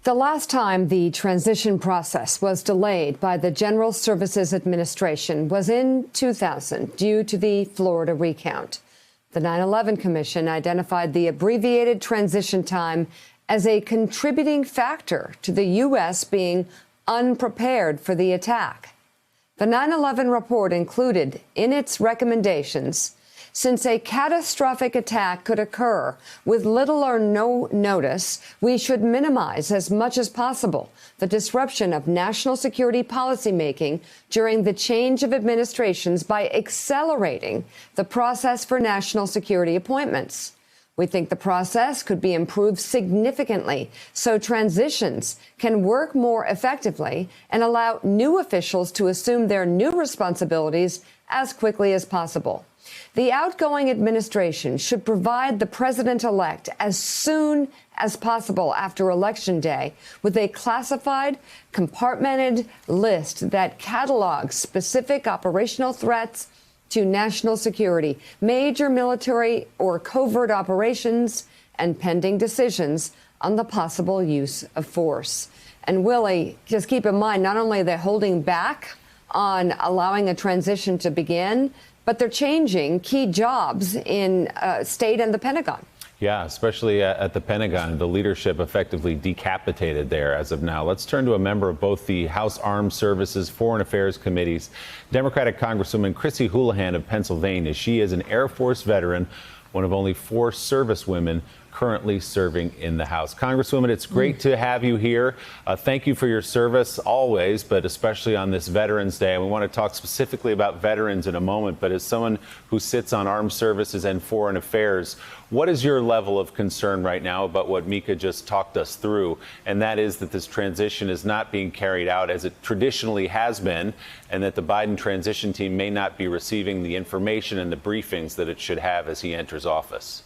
The last time the transition process was delayed by the General Services Administration was in 2000 due to the Florida recount. The 9/11 Commission identified the abbreviated transition time as a contributing factor to the U.S. being unprepared for the attack. The 9/11 report included in its recommendations, since a catastrophic attack could occur with little or no notice, we should minimize as much as possible the disruption of national security policymaking during the change of administrations by accelerating the process for national security appointments. We think the process could be improved significantly so transitions can work more effectively and allow new officials to assume their new responsibilities as quickly as possible. The outgoing administration should provide the president-elect as soon as possible after Election Day with a classified, compartmented list that catalogs specific operational threats to national security, major military or covert operations, and pending decisions on the possible use of force. And Willie, just keep in mind, not only are they holding back on allowing a transition to begin, but they're changing key jobs in state and the Pentagon. Yeah, especially at the Pentagon, the leadership effectively decapitated there as of now. Let's turn to a member of both the House Armed Services Foreign Affairs Committees, Democratic Congresswoman Chrissy Houlihan of Pennsylvania. She is an Air Force veteran, one of only 4 servicewomen currently serving in the House. Congresswoman, it's great to have you here. Thank you for your service always, but especially on this Veterans Day. And we want to talk specifically about veterans in a moment. But as someone who sits on Armed Services and Foreign Affairs, what is your level of concern right now about what Mika just talked us through? And that is that this transition is not being carried out as it traditionally has been, and that the Biden transition team may not be receiving the information and the briefings that it should have as he enters office.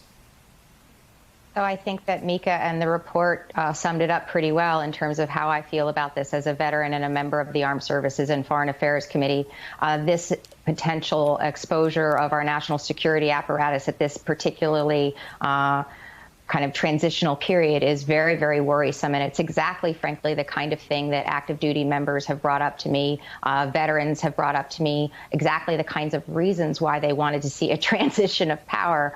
So I think that Mika and the report summed it up pretty well in terms of how I feel about this as a veteran and a member of the Armed Services and Foreign Affairs Committee. This potential exposure of our national security apparatus at this particularly kind of transitional period is very, very worrisome. And it's exactly, frankly, the kind of thing that active duty members have brought up to me, veterans have brought up to me, exactly the kinds of reasons why they wanted to see a transition of power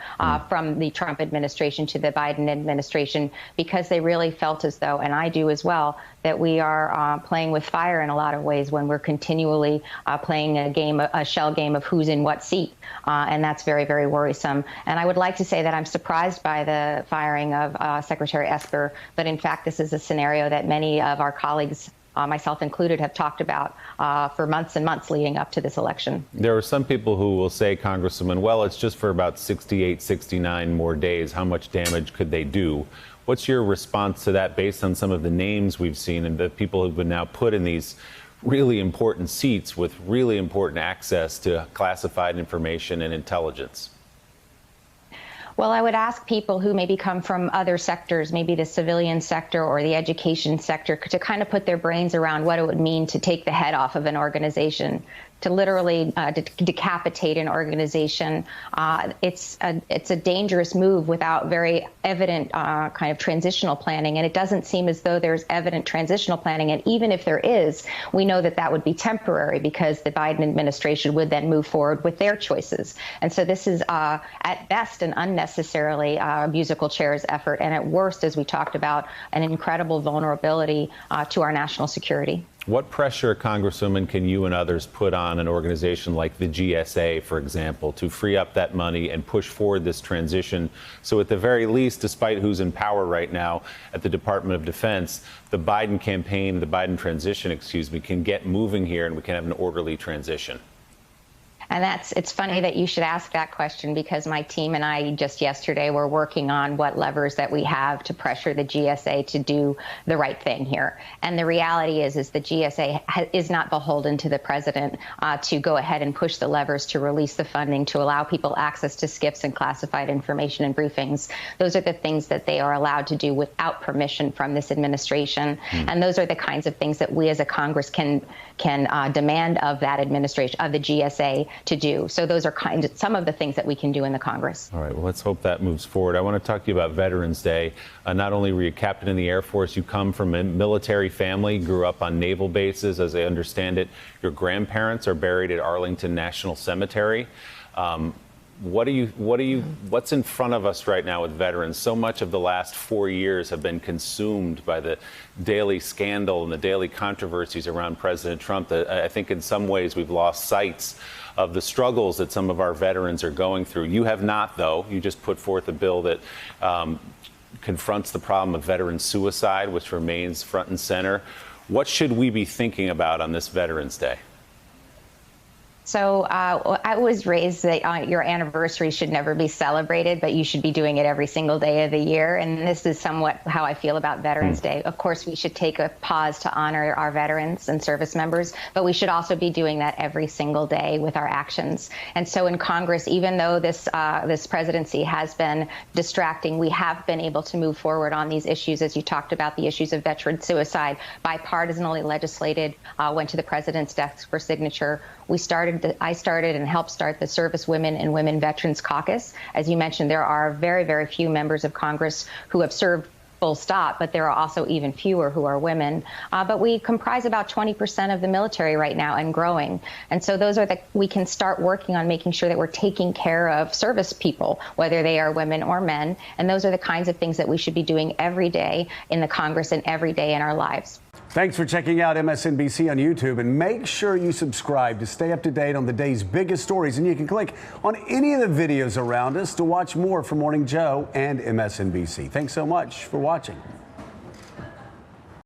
from the Trump administration to the Biden administration, because they really felt as though, and I do as well, that we are playing with fire in a lot of ways when we're continually playing a shell game of who's in what seat. And that's very, very worrisome. And I would like to say that I'm surprised by the firing of Secretary Esper, but in fact, this is a scenario that many of our colleagues, myself included, have talked about for months and months leading up to this election. There are some people who will say, Congresswoman, well, it's just for about 68, 69 more days. How much damage could they do? What's your response to that based on some of the names we've seen and the people who've been now put in these really important seats with really important access to classified information and intelligence? Well, I would ask people who maybe come from other sectors, maybe the civilian sector or the education sector, to kind of put their brains around what it would mean to take the head off of an organization, to literally decapitate an organization. It's a dangerous move without very evident kind of transitional planning. And it doesn't seem as though there's evident transitional planning. And even if there is, we know that that would be temporary because the Biden administration would then move forward with their choices. And so this is at best an unnecessarily musical chairs effort. And at worst, as we talked about, an incredible vulnerability to our national security. What pressure, Congresswoman, can you and others put on an organization like the GSA, for example, to free up that money and push forward this transition? So at the very least, despite who's in power right now at the Department of Defense, the Biden campaign, the Biden transition, can get moving here and we can have an orderly transition. And it's funny that you should ask that question, because my team and I just yesterday were working on what levers that we have to pressure the GSA to do the right thing here. And the reality is the GSA is not beholden to the president to go ahead and push the levers to release the funding to allow people access to SCIFs and classified information and briefings. Those are the things that they are allowed to do without permission from this administration. And those are the kinds of things that we as a Congress can demand of that administration, of the GSA. to do. So those are some of the things that we can do in the Congress. All right, well, let's hope that moves forward. I want to talk to you about Veterans Day. Not only were you a captain in the Air Force, you come from a military family, grew up on naval bases. As I understand it, your grandparents are buried at Arlington National Cemetery. What's in front of us right now with veterans? So much of the last 4 years have been consumed by the daily scandal and the daily controversies around President Trump that I think in some ways we've lost sight of the struggles that some of our veterans are going through. You have not, though. You just put forth a bill that confronts the problem of veteran suicide, which remains front and center. What should we be thinking about on this Veterans Day? So I was raised that your anniversary should never be celebrated, but you should be doing it every single day of the year. And this is somewhat how I feel about Veterans Day. Of course, we should take a pause to honor our veterans and service members, but we should also be doing that every single day with our actions. And so in Congress, even though this presidency has been distracting, we have been able to move forward on these issues, as you talked about, the issues of veteran suicide, bipartisanly legislated, went to the president's desk for signature. I started and helped start the Service Women and Women Veterans Caucus. As you mentioned, there are very, very few members of Congress who have served full stop, but there are also even fewer who are women. But we comprise about 20% of the military right now and growing. And so we can start working on making sure that we're taking care of service people, whether they are women or men. And those are the kinds of things that we should be doing every day in the Congress and every day in our lives. Thanks for checking out MSNBC on YouTube, and make sure you subscribe to stay up to date on the day's biggest stories. And you can click on any of the videos around us to watch more from Morning Joe and MSNBC. Thanks so much for watching.